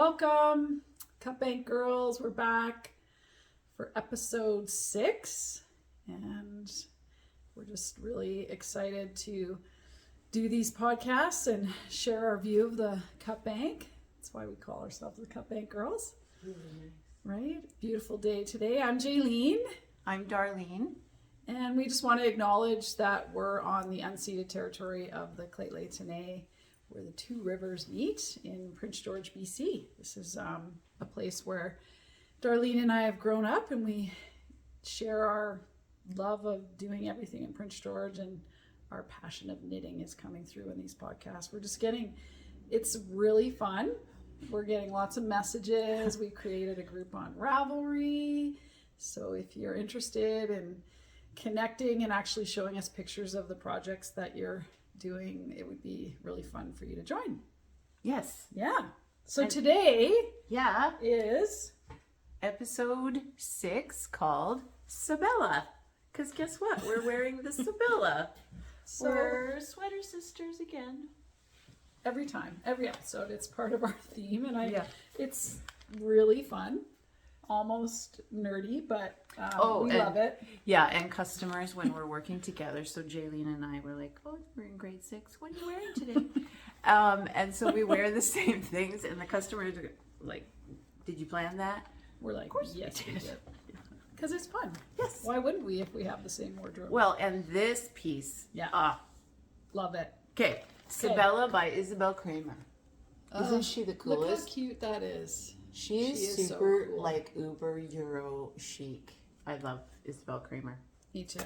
Welcome, Cut Bank Girls. We're back for episode 6, and we're just really excited to do these podcasts and share our view of the Cut Bank. That's why we call ourselves the Cut Bank Girls. Really nice. Right? Beautiful day today. I'm Jaylene. I'm Darlene. And we just want to acknowledge that we're on the unceded territory of the Lheidli, where the two rivers meet in Prince George, BC. This is a place where Darlene and I have grown up, and we share our love of doing everything in Prince George, and our passion of knitting is coming through in these podcasts. It's really fun. We're getting lots of messages. We created a group on Ravelry. So if you're interested in connecting and actually showing us pictures of the projects that you're doing, it would be really fun for you to join. Yes. Yeah. So today is episode 6 called Sabella. Because guess what? We're wearing the Sabella. So we're sweater sisters again. every episode, it's part of our theme, and it's really fun. Almost nerdy, but we love it. Yeah, and customers when we're working together. So Jaylene and I were like, "Oh, we're in grade 6. What are you wearing today?" And so we wear the same things, and the customers are like, "Did you plan that?" We're like, "Yes, we did." Because it's fun. Yes. Why wouldn't we if we have the same wardrobe? Well, and this piece, love it. Okay, Sabella by Isabel Kramer. Isn't she the coolest? Look how cute that is. She is super so cool. Like uber Euro chic. I love Isabel Kramer. Me too.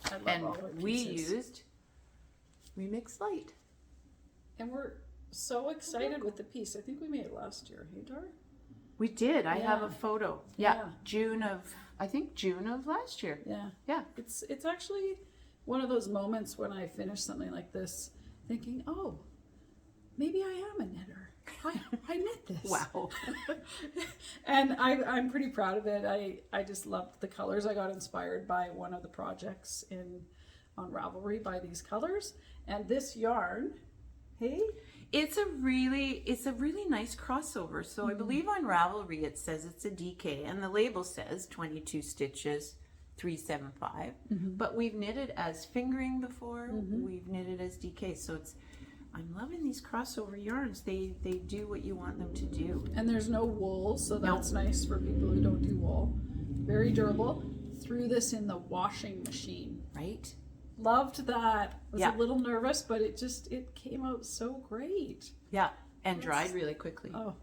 I love all her pieces. We used Remix Light. And we're so excited with the piece. I think we made it last year. Hey, Dar? We did. I have a photo. Yeah. June of last year. Yeah. Yeah. It's actually one of those moments when I finish something like this thinking, oh, maybe I am a knitter. I knit this. Wow. And I'm pretty proud of it. I just loved the colors. I got inspired by one of the projects on Ravelry by these colors. And this yarn, hey? It's a really nice crossover. So I believe on Ravelry it says it's a DK, and the label says 22 stitches, 375. But we've knitted as fingering before. We've knitted as DK. So I'm loving these crossover yarns. They do what you want them to do. And there's no wool, so that's nice for people who don't do wool. Very durable. Threw this in the washing machine. Right? Loved that. Was a little nervous, but it came out so great. Yeah, and dried really quickly. Oh,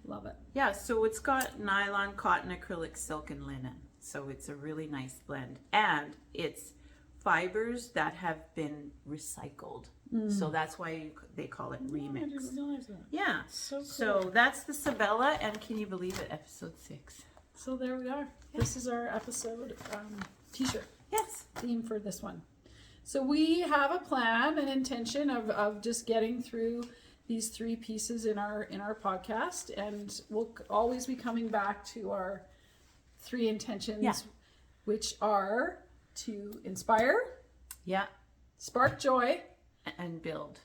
love it. Yeah, so it's got nylon, cotton, acrylic, silk, and linen. So it's a really nice blend. And it's fibers that have been recycled. So that's why they call it remix. I didn't realize that. Yeah. So cool. So that's the Sabella, and can you believe it? Episode 6. So there we are. Yeah. This is our episode t-shirt. Yes. Theme for this one. So we have a plan, an intention of just getting through these 3 pieces in our podcast, and we'll always be coming back to our 3 intentions, which are to inspire, spark joy, and build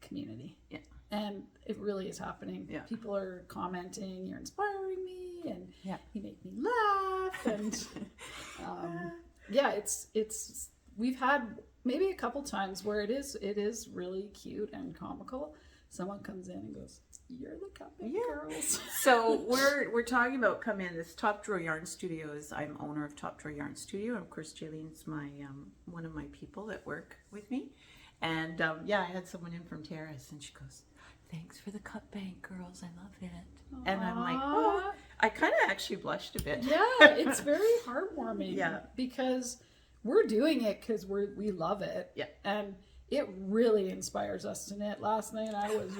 community. Yeah. And it really is happening. Yeah. People are commenting, you're inspiring me, and you make me laugh, and it's we've had maybe a couple times where it is really cute and comical. Someone comes in and goes, "You're the Cut Bank Girls." So we're talking about come in. This Top Drawer Yarn Studio I'm owner of Top Drawer Yarn Studio, and of course Jaylene's my one of my people that work with me. And I had someone in from Terrace, and she goes, "Thanks for the Cut Bank Girls. I love it." Aww. And I'm like, oh, I kind of actually blushed a bit. Yeah, it's very heartwarming. Yeah, because we're doing it because we love it. Yeah, and it really inspires us to knit. Last night I was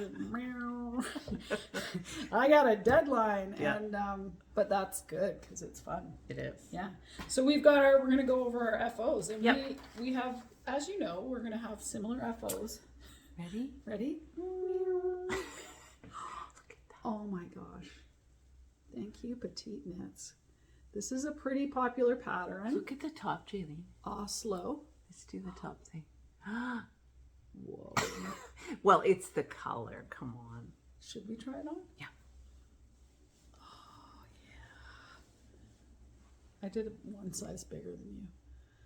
I got a deadline, and but that's good because it's fun. It is. Yeah. So we're gonna go over our FOs, and we have, as you know, we're gonna have similar FOs. Ready? Look at that. Oh my gosh. Thank you, PetiteKnit. This is a pretty popular pattern. Look at the top, Jaylene. Oslo. Let's do the top thing. Whoa. Well, it's the color. Come on. Should we try it on? Yeah. I did it one size bigger than you.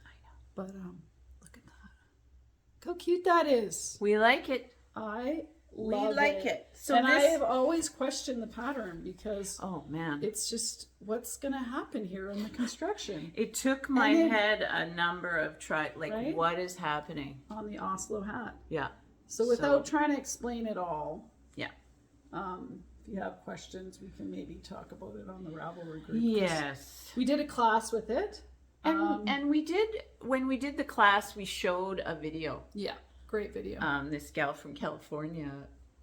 I know. But look at that. Look how cute that is. We like it. I We love like it. So and I this... have always questioned the pattern because Oh, man. it's just what's going to happen here in the construction. It took my And then- head a number of Right? what is happening? On the Oslo Hat. Yeah. So without trying to explain it all, Yeah. if you have questions, we can maybe talk about it on the Ravelry group. Yes. We did a class with it. And we did, when we did the class, we showed a video. Yeah, great video. This gal from California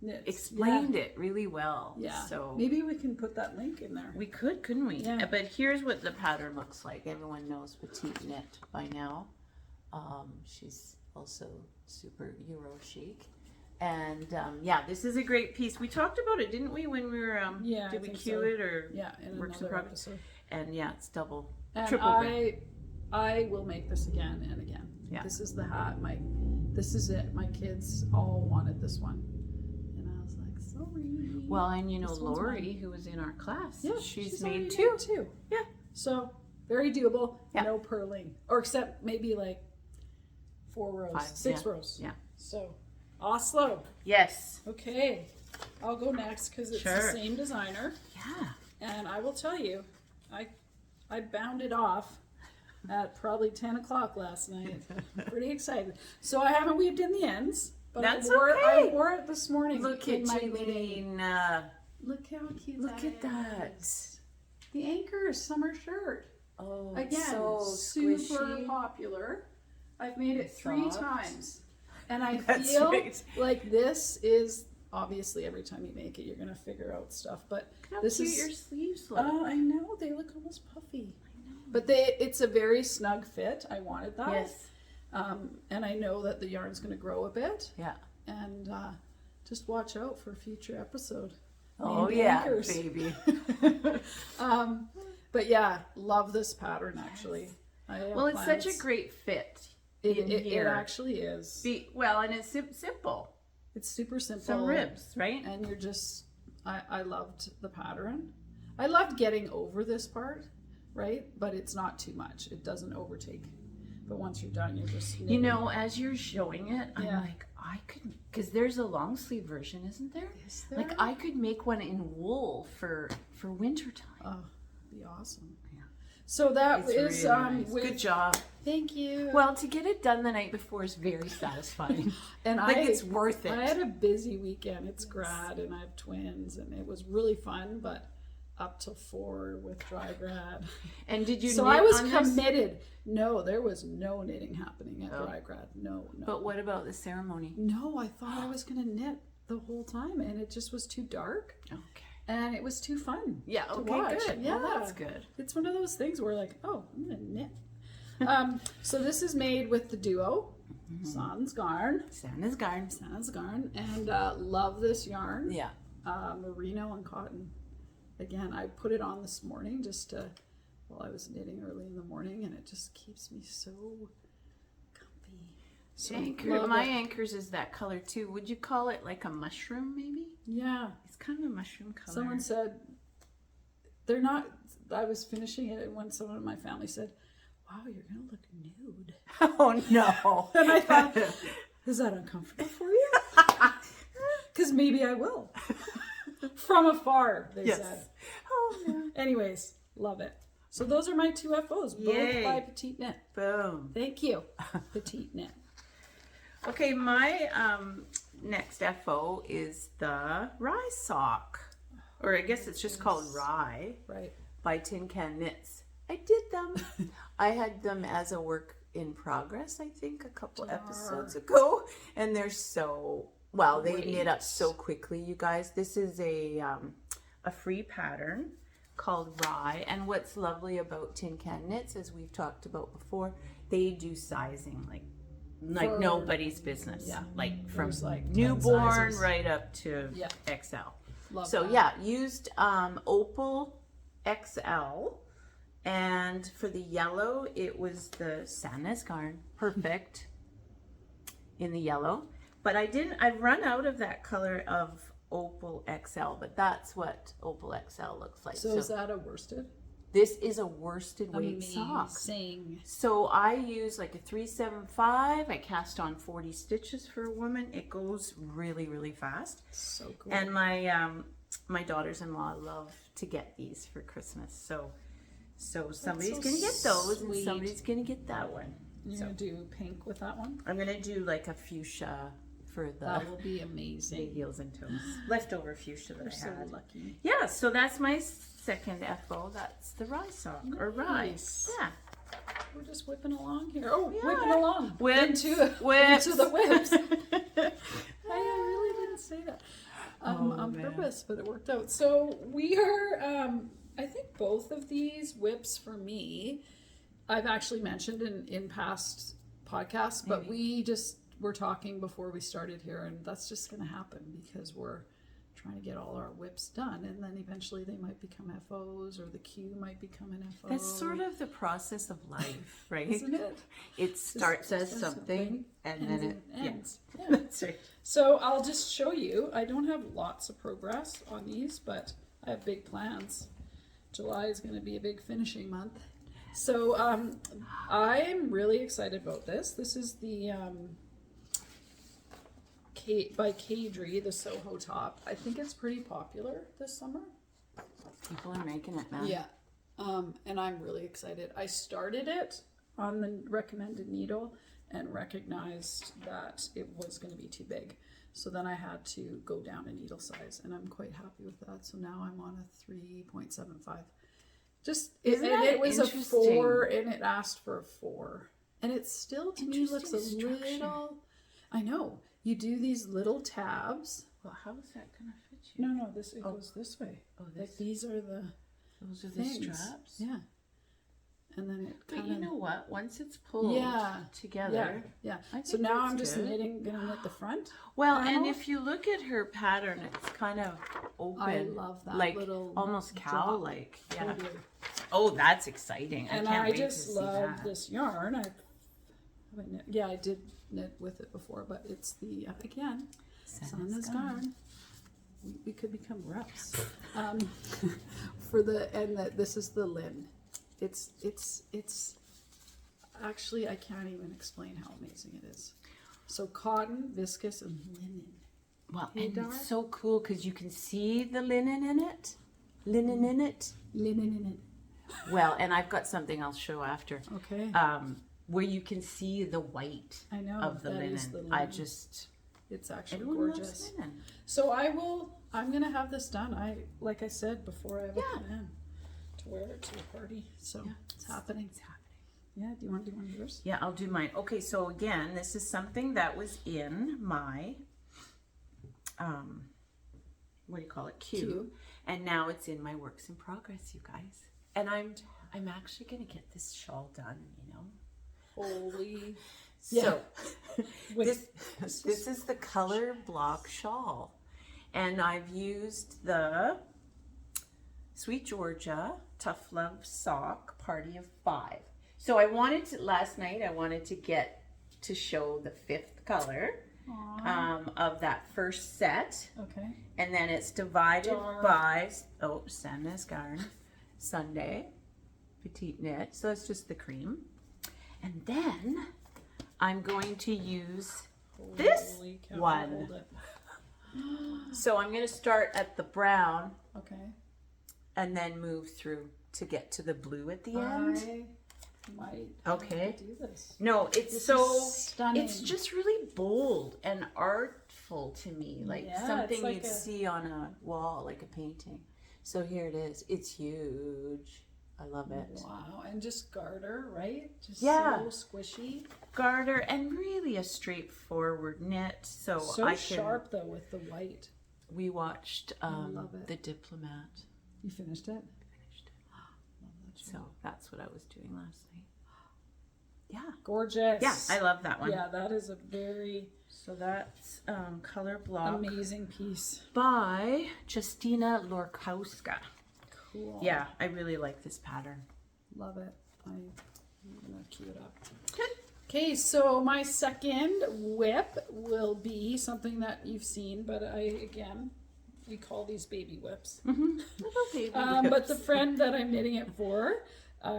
Knits. explained it really well. Yeah. So maybe we can put that link in there. we could, couldn't we? Yeah. But here's what the pattern looks like. Everyone knows PetiteKnit by now. She's also super Euro chic. And yeah, this is a great piece. We talked about it, didn't we, when we were, Yeah, I did we think cue so. it or Yeah, in works in another progress? episode. And yeah, it's double, And triple red. I will make this again and again. Yeah. This is the hat. This is it. My kids all wanted this one. And I was like, sorry. Well, and you know, This one's Lori, mine. who was in our class, Yeah, she's already made made two. too. Yeah. So very doable. Yeah. No purling. Or except maybe like 4 rows. 5, 6 yeah. rows. Yeah. So Oslo. Yes. Okay. I'll go next because it's the Sure. same designer. Yeah. And I will tell you, I bounded off at probably 10 o'clock last night. Pretty excited. So I haven't weaved in the ends, but That's I okay. wore it this morning. Look in at my Jaylene. Look how cute Look at that. is. The Anker summer shirt. Oh, Again, so super squishy. popular. I've made it 3 Soft. times. And I That's feel right. like this is, obviously every time you make it, you're going to figure out stuff. But How this cute is, your sleeves look. oh, I know, they look almost puffy. I know. But it's a very snug fit. I wanted that. Yes. And I know that the yarn's going to grow a bit. Yeah. And just watch out for a future episode. Oh named yeah, Ankers. baby. But yeah, love this pattern actually. I have Well, it's such plans. a great fit. It here. actually is. And it's simple. It's super simple. Some ribs, right? And you're just, I loved the pattern. I loved getting over this part, right? But it's not too much. It doesn't overtake. But once you're done, you're just knitting. You know, as you're showing it, I'm Yeah. like, I could, because there's a long sleeve version, isn't there? Is there? Like, I could make one in wool for winter time. Oh, be awesome. Yeah. So that It's is really nice. with, Good job. Thank you. Well, to get it done the night before is very satisfying. and Like, it's worth it. I had a busy weekend. It's grad and I have twins and it was really fun, but up till 4 with dry grad. And did you So knit I was on this? committed. No, there was no knitting happening at Oh. dry grad. No. But what about the ceremony? No, I thought I was going to knit the whole time and it just was too dark Okay. and it was too fun. Yeah, to okay, watch. good. Yeah, Well, that's good. It's one of those things where like, oh, I'm going to knit. So this is made with the duo, Sandnesgarn, Sandnesgarn. and love this yarn. Yeah. Merino and cotton. Again, I put it on this morning just to, while I was knitting early in the morning, and it just keeps me so comfy. So love My it. anchors is that color too. Would you call it like a mushroom maybe? Yeah. It's kind of a mushroom color. Someone said they're not. I was finishing it, and when someone in my family said, "Wow, you're gonna look nude," Oh no. and I thought, "Is that uncomfortable for you?" Because maybe I will. From afar, they said. Oh no. Anyways, love it. So those are my 2 FOs, both Yay. by PetiteKnit. Boom. Thank you, PetiteKnit. Okay, my next FO is the Rye Sock. Or I guess it's just called Rye Right. by Tin Can Knits. I did them. I had them as a work in progress, I think, a couple episodes ago. And they're so, well, they knit up so quickly, you guys. This is a free pattern called Rye. And what's lovely about Tin Can Knits, as we've talked about before, they do sizing like For- nobody's business. Yeah. Like from There's like 10 newborn sizes. right up to Yeah. XL. Love So that. yeah, used Opal XL, and for the yellow it was the Sandnesgarn Perfect in the yellow. But I've run out of that color of Opal XL, but that's what Opal XL looks like. So is that a worsted? This is a worsted weight sock. Amazing. So I use like a 375. I cast on 40 stitches for a woman. It goes really, really fast. So cool. And my daughters-in-law love to get these for Christmas. So somebody's so gonna get those, sweet. and somebody's gonna get that one. You're gonna do pink with that one? I'm gonna do like a fuchsia for the That will be amazing. heels and toes. Leftover fuchsia that You're I had. so lucky. Yeah, so that's my second FO. That's the Rye Sock or Rye. Nice. Yeah. We're just whipping along here. Oh, Yeah. whipping along. Whips. Into the whips. I really didn't say that on purpose, but it worked out. So we are, I think both of these whips for me, I've actually mentioned in past podcasts, but we just were talking before we started here, and that's just going to happen because we're trying to get all our whips done, and then eventually they might become FOs, or the Q might become an FO. That's sort of the process of life, right? Isn't it? It starts as something and then it ends. Yeah. That's right. So I'll just show you. I don't have lots of progress on these, but I have big plans. July is going to be a big finishing month. So I'm really excited about this. This is the by Kadri, the Soho top. I think it's pretty popular this summer. People are making it now. Yeah. And I'm really excited. I started it on the recommended needle and recognized that it was going to be too big. So then I had to go down a needle size, and I'm quite happy with that. So now I'm on a 3.75. It was a 4, and it asked for a 4. And it still, to me, looks a little... I know. You do these little tabs. Well, how is that going to fit you? No, it goes this way. Oh, like these are the... Those are things. the straps? Yeah. And then it kind But of... you know what? Once it's pulled together... Yeah. I So think now that's I'm just good. gonna knit the front. Well, panel. and if you look at her pattern, it's kind of open. I love that like little almost drop. cow-like. Yeah. Totally. Oh, that's exciting! And I can't wait just to see love that. this yarn. I did knit with it before, but it's the again Sandnesgarn. We could become reps. This is the lin. It's actually, I can't even explain how amazing it is. So cotton, viscous, and linen. Well, Hey, and Dar? it's so cool because you can see the linen in it. Linen in it. Linen in it. Well, and I've got something I'll show after. Okay. Where you can see the white I know of the that linen. is the linen. I just It's actually everyone gorgeous. loves linen. So I'm gonna have this done. Like I said before, I have a plan to wear it to a party. So it's happening. It's happening. Yeah. Do you want to do one of yours? Yeah, I'll do mine. Okay, so again, this is something that was in my what do you call it? Queue. And now it's in my works in progress, you guys. And I'm actually gonna get this shawl done, you know. Holy. So Wait, this is the Kolorblok Shawl. And I've used the Sweet Georgia Tough Love Sock Party of 5. So last night I wanted to get to show the 5th color of that first set. Okay. And then it's divided by, Sandnesgarn Sunday, PetiteKnit. So it's just the cream. And then I'm going to use this Holy cow, one. hold it. So I'm going to start at the brown Okay. and then move through to get to the blue at the end. I might Okay. do this. No, it's This so is stunning. it's just really bold and artful to me, like Yeah, something it's like you'd a- see on a wall, like a painting. So here it is. It's huge. I love it. Wow, and just garter, right? Just Yeah. so squishy. Garter and really a straightforward knit. So So I can. sharp though with the white. We watched love it. The Diplomat. You finished it? Finished it. Love that show. So that's what I was doing last night. Yeah. Gorgeous. Yeah, I love that one. Yeah, that is a very So that's Kolorblok amazing piece. by Justina Lorkowska. Cool. Yeah, I really like this pattern. Love it. I'm gonna cue it up. Okay, so my second whip will be something that you've seen, but I again we call these baby whips. Baby But the friend that I'm knitting it for,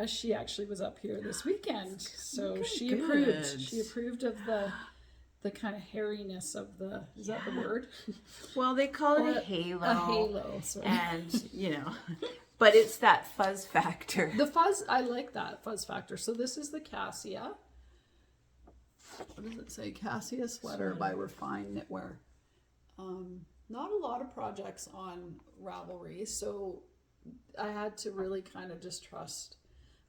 she actually was up here this weekend, so she approved. She approved of the kind of hairiness of the, is that the word? Well, they call it a halo. A halo, sorry. And, you know, but it's that fuzz factor. The fuzz, I like that fuzz factor. So this is the Casia. What does it say? Cassius Sweater by Refined Knitwear. Not a lot of projects on Ravelry, so I had to really kind of just trust.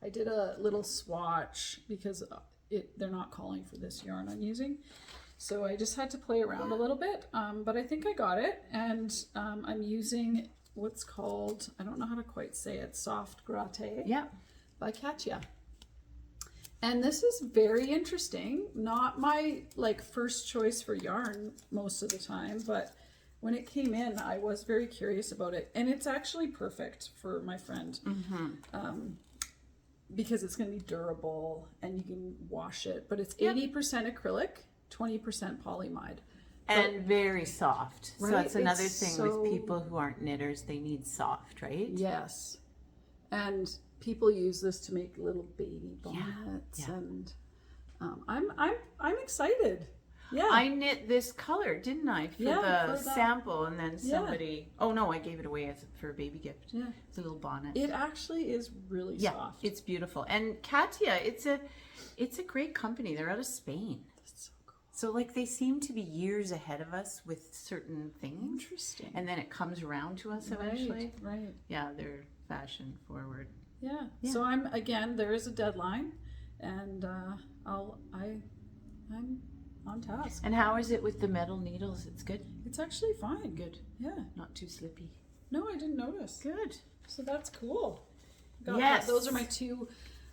I did a little swatch because they're not calling for this yarn I'm using. So I just had to play around a little bit, but I think I got it. And I'm using what's called, I don't know how to quite say it, Soft Gratte by Katia. And this is very interesting. Not my first choice for yarn most of the time, but when it came in, I was very curious about it. And it's actually perfect for my friend because it's going to be durable and you can wash it. But it's 80% acrylic, 20% polyamide. And very soft. Right? So that's another It's thing with people who aren't knitters. They need soft, right? Yes. And people use this to make little baby bonnets. And I'm excited. Yeah. I knit this color, didn't I, for the for sample, and then somebody. Oh no, I gave it away for a baby gift. Yeah. It's a little bonnet. It actually is really soft. It's beautiful. And Katia, it's a great company. They're out of Spain. That's so cool. So they seem to be years ahead of us with certain things. Interesting. And then it comes around to us eventually. Right. Yeah, they're fashion forward. Yeah. So there is a deadline, and I'm on task. And how is it with the metal needles? It's good? It's actually fine. Good. Yeah. Not too slippy. No, I didn't notice. Good. So that's cool. Yes. Those are my 2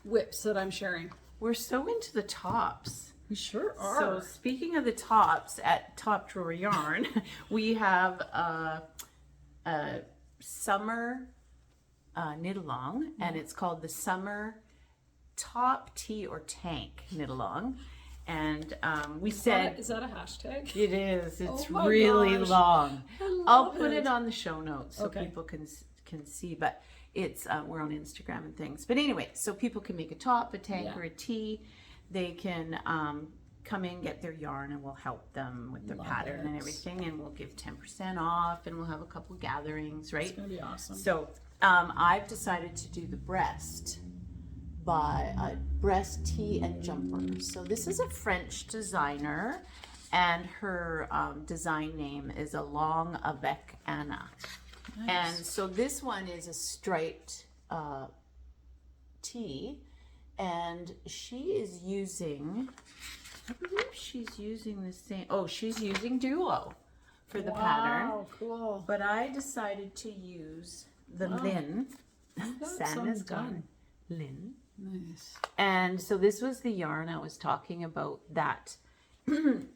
whips that I'm sharing. We're so into the tops. We sure are. So speaking of the tops, at Top Drawer Yarn, we have a summer knit along, and it's called the Summer Top Tee or Tank Knit Along. And we said, is that a hashtag? it is. It's Oh my really gosh. long. I I'll love put it on the show notes so Okay. people can see. But it's we're on Instagram and things. But anyway, so people can make a top, a tank, or a tee. They can come in, get their yarn, and we'll help them with their pattern and everything. And we'll give 10% off, and we'll have a couple gatherings, right? It's gonna be awesome. So I've decided to do the Brest by Brest Tee and Jumper. So this is a French designer, and her design name is Along avec Anna. Nice. And so this one is a striped tee, and she is using, I believe she's using the same, she's using Duo for the pattern. Wow, cool. But I decided to use the Lin, Sandnesgarn Line. Nice. And so this was the yarn I was talking about that.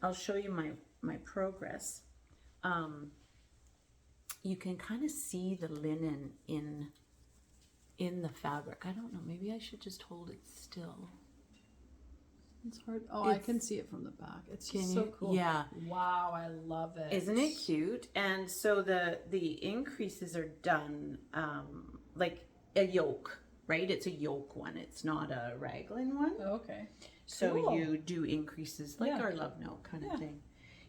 I'll show you my progress. You can kind of see the linen in the fabric. I don't know, maybe I should just hold it still. It's hard. I can see it from the back. It's just so cool. Yeah. Wow, I love it. Isn't it cute? And so the increases are done like a yoke, right? It's a yoke one. It's not a raglan one. Okay. So Cool. you do increases like our love note kind of thing.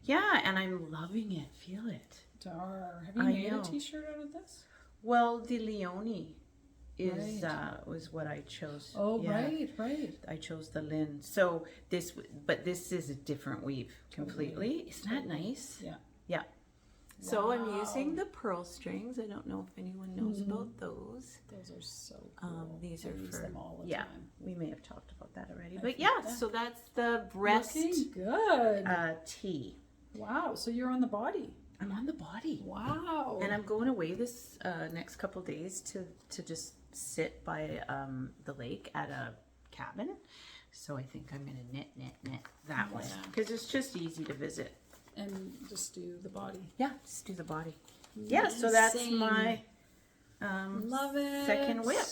Yeah, and I'm loving it. Feel it. Have you made a t-shirt out of this? Well, the Leone is was what I chose. Oh, right. I chose the Lin. So this is a different weave completely. Isn't that nice? Yeah. Yeah. So I'm using the pearl strings. I don't know if anyone knows about those. Those are so cool. These are use for them all the time. We may have talked about that already. But so that's the Brest Looking good. tee. Wow. So you're on the body. I'm on the body. Wow. And I'm going away this next couple days to just sit by the lake at a cabin. So I think I'm going to knit that way. Because it's just easy to visit. And just do the body. Yeah, just do the body. Yeah, so that's my Love it. second whip.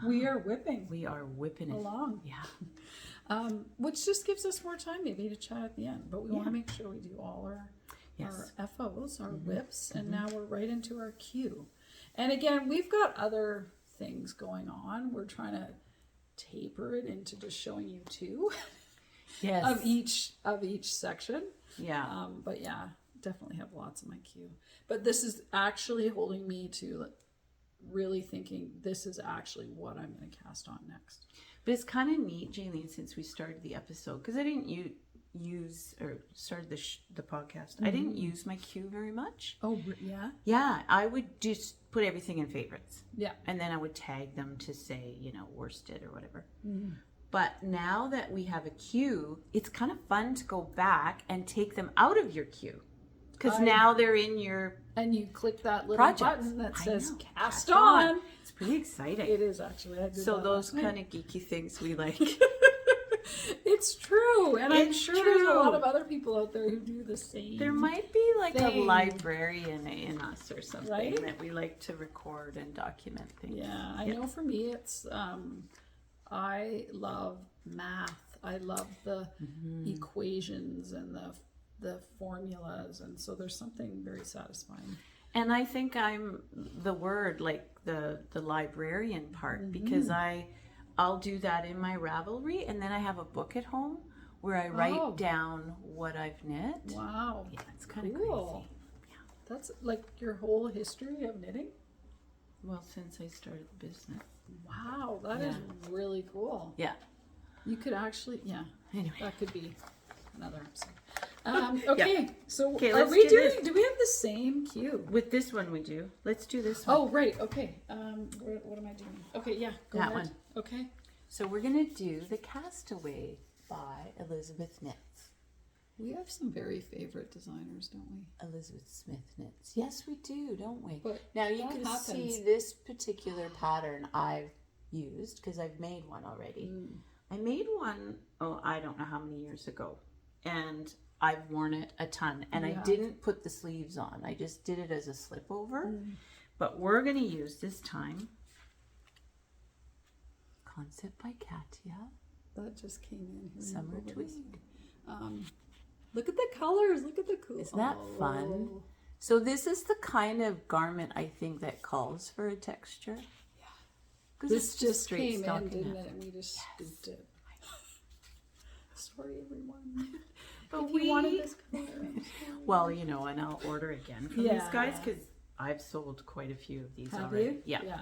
Wow. We are whipping. We are whipping it along. Yeah. Which just gives us more time maybe to chat at the end. But we want to make sure we do all our Yes. our FOs, our whips, and now we're right into our Q. And again, we've got other things going on. We're trying to taper it into just showing you two Yes. of each section. Yeah. But yeah, definitely have lots of my Q. But this is actually holding me to really thinking this is actually what I'm going to cast on next. But it's kind of neat, Jaylene, since we started the episode, because I didn't use or started the podcast. I didn't use my Q very much. Oh, yeah? Yeah, I would just put everything in favorites. Yeah. And then I would tag them to say, worsted or whatever. But now that we have a queue, it's kind of fun to go back and take them out of your queue. Because now they're in your And you click that little projects. button that says know, cast on. It's pretty exciting. It is actually. I did So that those last night. kind of geeky things we like. It's true. And I'm It's sure there's a lot true. of other people out there who do the same. There might be like a thing. librarian in us or something Right? that we like to record and document things. Yeah, I know for me it's I love math. I love the equations and the formulas, and so there's something very satisfying. And I think I'm the word, like the librarian part, because I'll do that in my Ravelry, and then I have a book at home where I write down what I've knit. Wow. Yeah, it's kind of Cool. crazy. That's like your whole history of knitting? Well, since I started the business. Wow, that is really cool. Yeah. You could actually, Anyway. that could be another episode. Okay, so Okay, are let's we do doing, this. do we have the same cue? With this one we do. Let's do this one. Oh, right, okay. What am I doing? Okay, yeah, go That ahead. one. Okay. So we're going to do the Castaway by Elizabeth Knits. We have some very favorite designers, don't we? Elizabeth Smith Knits. Yes, we do, don't we? But now you that can happens. see this particular pattern I've used because I've made one already. I made one, I don't know how many years ago. And I've worn it a ton. And I didn't put the sleeves on. I just did it as a slip over. But we're going to use this time Concept by Katia. That just came in here. Summer Tweed. Look at the colors. Look at the cool. Isn't that fun? So this is the kind of garment I think that calls for a texture. Yeah. Because This just came in, didn't it? And we just scooped it. Sorry, everyone. But If you wanted this color, I'm sorry. Well, and I'll order again from these guys because I've sold quite a few of these Have already. you? Yeah. Yeah.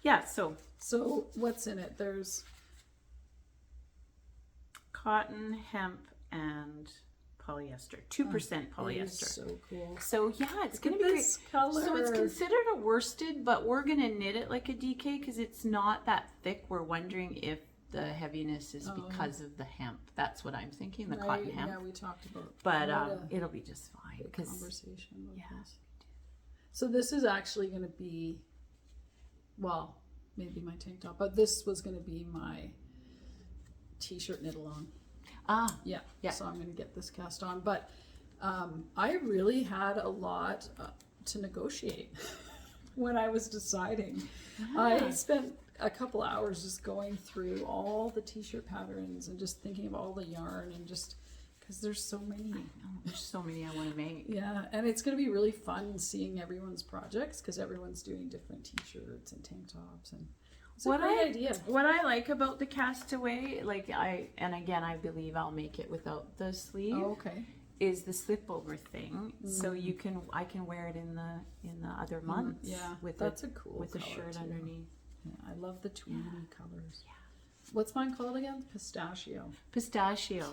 Yeah, so So what's in it? There's cotton, hemp, and polyester. 2% it is polyester. so cool. So yeah, it's going Look to at be this great. color. So it's considered a worsted, but we're going to knit it like a DK because it's not that thick. We're wondering if the heaviness is because of the hemp. That's what I'm thinking, the cotton hemp. Yeah, we talked about. But what a it'll be just fine. big 'Cause- conversation about this. So this is actually going to be, well, maybe my tank top, but this was going to be my t-shirt knit along. Yeah. So I'm going to get this cast on, but I really had a lot to negotiate when I was deciding. I spent a couple hours just going through all the t-shirt patterns and just thinking of all the yarn and just because there's so many. There's so many I want to make. Yeah, and it's going to be really fun seeing everyone's projects because everyone's doing different t-shirts and tank tops, and it's a great idea. What I like about the Castaway, I believe I'll make it without the sleeve. Oh, okay. Is the slip over thing, so I can wear it in the other months. Yeah, with that's a cool with the color shirt too. underneath. Yeah, I love the tweedy colors. Yeah. What's mine called again? Pistachio. Pistachio,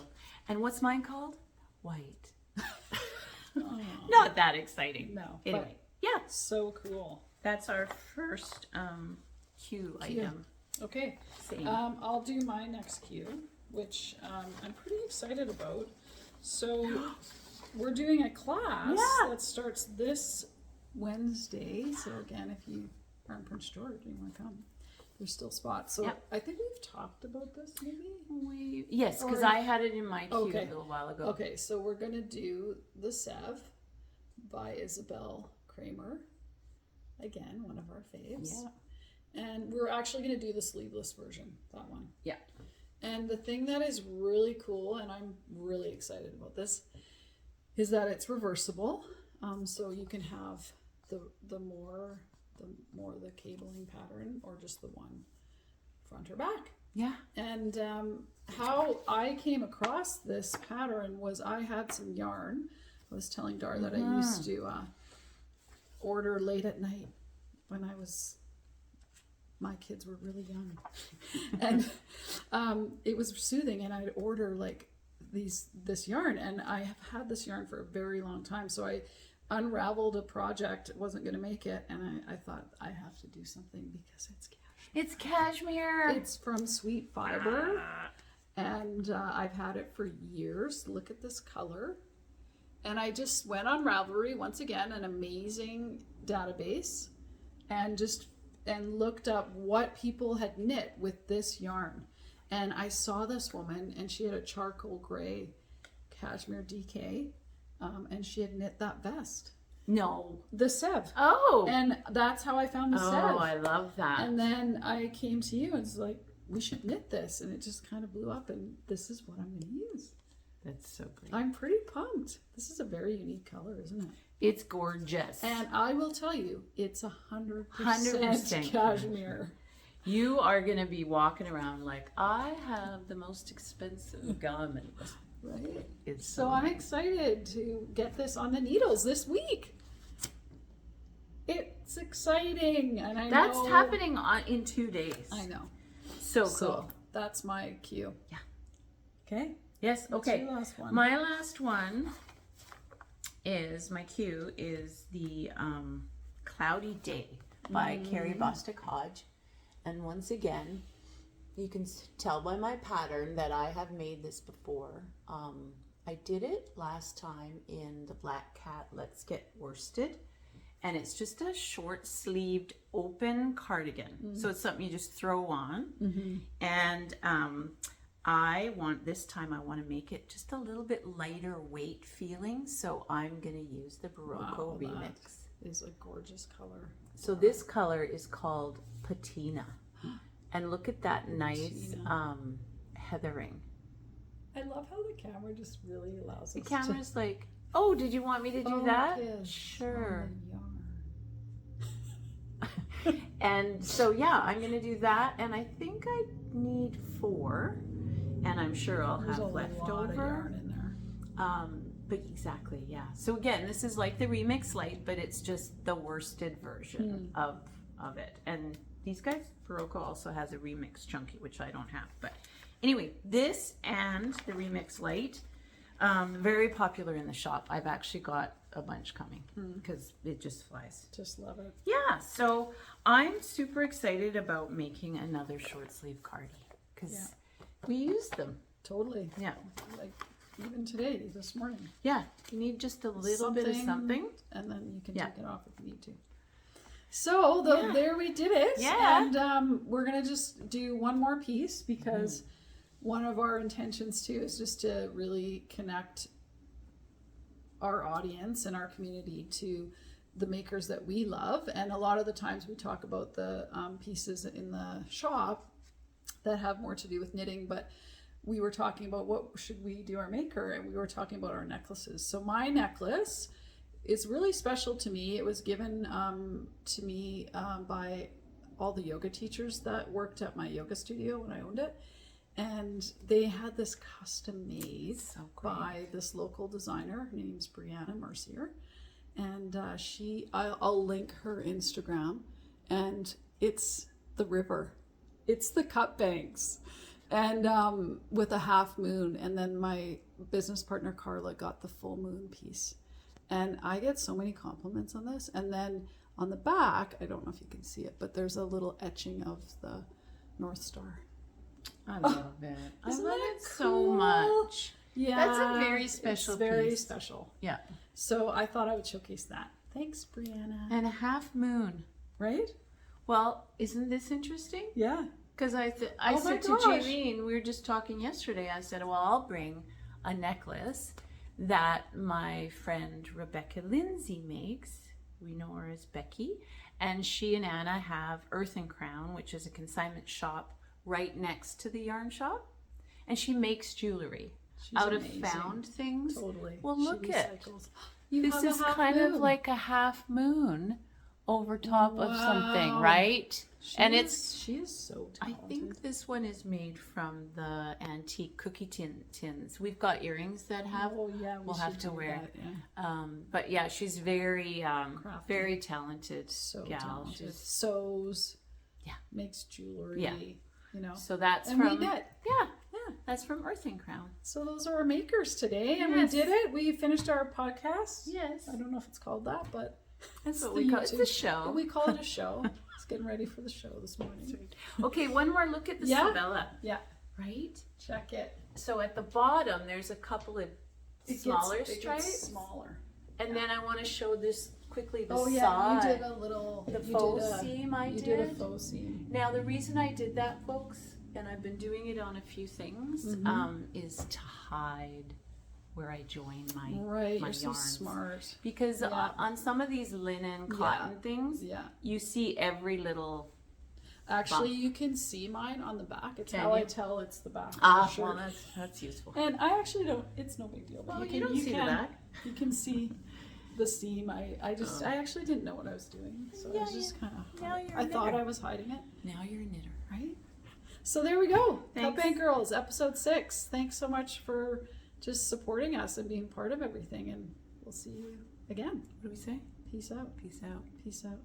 and what's mine called? White. Not that exciting. No. Anyway, yeah, So cool. that's our first Q item. Okay. Same. I'll do my next cue, which I'm pretty excited about. So we're doing a class that starts this Wednesday. So again, if you are in Prince George and you want to come, there's still spots. So I think we've talked about this maybe. Yes, because Or- I had it in my queue Okay. a little while ago. Okay, so we're gonna do the Seve by Isabel Kramer. Again, one of our faves. Yeah. And we're actually gonna do the sleeveless version, that one. Yeah. And the thing that is really cool, and I'm really excited about this, is that it's reversible. So you can have the more the cabling pattern, or just the one front or back. Yeah. And how I came across this pattern was I had some yarn. I was telling Dar that I used to order late at night when my kids were really young. And it was soothing, and I'd order like this yarn, and I have had this yarn for a very long time. So I unraveled a project, wasn't going to make it, and I thought I have to do something because it's cashmere. It's cashmere. It's from Sweet Fibre, and I've had it for years. Look at this color. And I just went on Ravelry, once again, an amazing database, and looked up what people had knit with this yarn. And I saw this woman, and she had a charcoal gray cashmere DK, and she had knit that vest. No. The Seve. Oh. And that's how I found the Seve. Oh, I love that. And then I came to you and was like, we should knit this. And it just kind of blew up, and this is what I'm going to use. That's so great. I'm pretty pumped. This is a very unique color, isn't it? It's gorgeous. And I will tell you, it's 100% 100% cashmere. You are going to be walking around like, I have the most expensive garment. Right? It's So I'm excited to get this on the needles this week. It's exciting. And I That's know, happening in 2 days. I know. So So cool. that's my cue. Yeah. Okay. Yes, What's okay. your last one? My last one is, my cue is the Cloudy Day by Carrie Bostick Hodge. And once again, you can tell by my pattern that I have made this before. I did it last time in the Black Cat Let's Get Worsted. And it's just a short sleeved open cardigan. So it's something you just throw on. And this time I want to make it just a little bit lighter weight feeling. So I'm going to use the Berroco Remix. That is a gorgeous color. So this color is called Patina. And look at that nice heathering. I love how the camera just really allows us The camera's like, oh, did you want me to do that? Focus Sure. on the yarn. And so, yeah, I'm going to do that. And I think I need 4. And I'm sure I'll There's have a lot of leftover. yarn in there. But exactly, yeah. So again, this is like the Remix Light, but it's just the worsted version of it. And these guys, Berroco also has a Remix Chunky, which I don't have. But anyway, this and the Remix Light, very popular in the shop. I've actually got a bunch coming because it just flies. Just love it. Yeah, so I'm super excited about making another short sleeve cardi because we use them. Totally. Yeah. Like even today, this morning. Yeah, you need just a little bit of something. And then you can take it off if you need to. So there we did it. Yeah. And we're going to just do one more piece because one of our intentions too is just to really connect our audience and our community to the makers that we love. And a lot of the times we talk about the pieces in the shop that have more to do with knitting, but we were talking about what should we do our maker, and we were talking about our necklaces. So my necklace is really special to me. It was given to me by all the yoga teachers that worked at my yoga studio when I owned it. And they had this custom made by this local designer. Her name's Brianna Mercier. And I'll link her Instagram. And it's the river. It's the cup banks. And with a half moon. And then my business partner, Carla, got the full moon piece. And I get so many compliments on this. And then on the back, I don't know if you can see it, but there's a little etching of the North Star. I love it. I Isn't love that it so cool? much. Yeah. That's a very special It's very piece. special. Yeah. So I thought I would showcase that. Thanks, Brianna. And a half moon. Right? Well, isn't this interesting? Yeah. Because I Oh my said to gosh. Jaylene, we were just talking yesterday, I said, well, I'll bring a necklace that my friend Rebecca Lindsay makes. We know her as Becky. And she and Anna have Earth and Crown, which is a consignment shop right next to the yarn shop. And she makes jewelry. She's out of amazing. found things. Totally. Well, She look at recycles. this is kind of like a half moon over top of something, right? She is so talented. I think this one is made from the antique cookie tins. We've got earrings that have. Oh yeah, we'll have to wear. That, yeah. But yeah, she's very Crafty. very talented So gal. talented. Sews. Yeah. Makes jewelry. Yeah. You know. So that's and from we knit. yeah, that's from Earth and Crown. So those are our makers today, and Yes. we did it. We finished our podcast. Yes. I don't know if it's called that, but That's what the we call it. It's a YouTube. show. We call it a show. It's getting ready for the show this morning. Okay, one more look at the Yeah. Sabella. Yeah. Right? Check it. So at the bottom, there's a couple of smaller It stripes. gets smaller. And then I want to show this quickly, the Oh yeah, side. you did a little. The you faux did a, seam I You did. did a faux seam. Now, the reason I did that, folks, and I've been doing it on a few things, is to hide where I join my Right, my you're so yarns. smart. Because Yeah. on some of these linen cotton things, Yeah. you see every little. Actually, you can see mine on the back. It's Can how I you? tell it's the back. Ah, for sure. well, that's useful. And I actually don't. It's no big deal. But Well, you you can, don't see the back. You can see the seam. I actually didn't know what I was doing, so I Yeah, was just kind of. now you're I a thought knitter. I was hiding it, Now you're a knitter. right? So there we go. Thanks. Cup and Girls, episode 6. Thanks so much for just supporting us and being part of everything, and we'll see you again. What do we say? Peace out. Peace out. Peace out.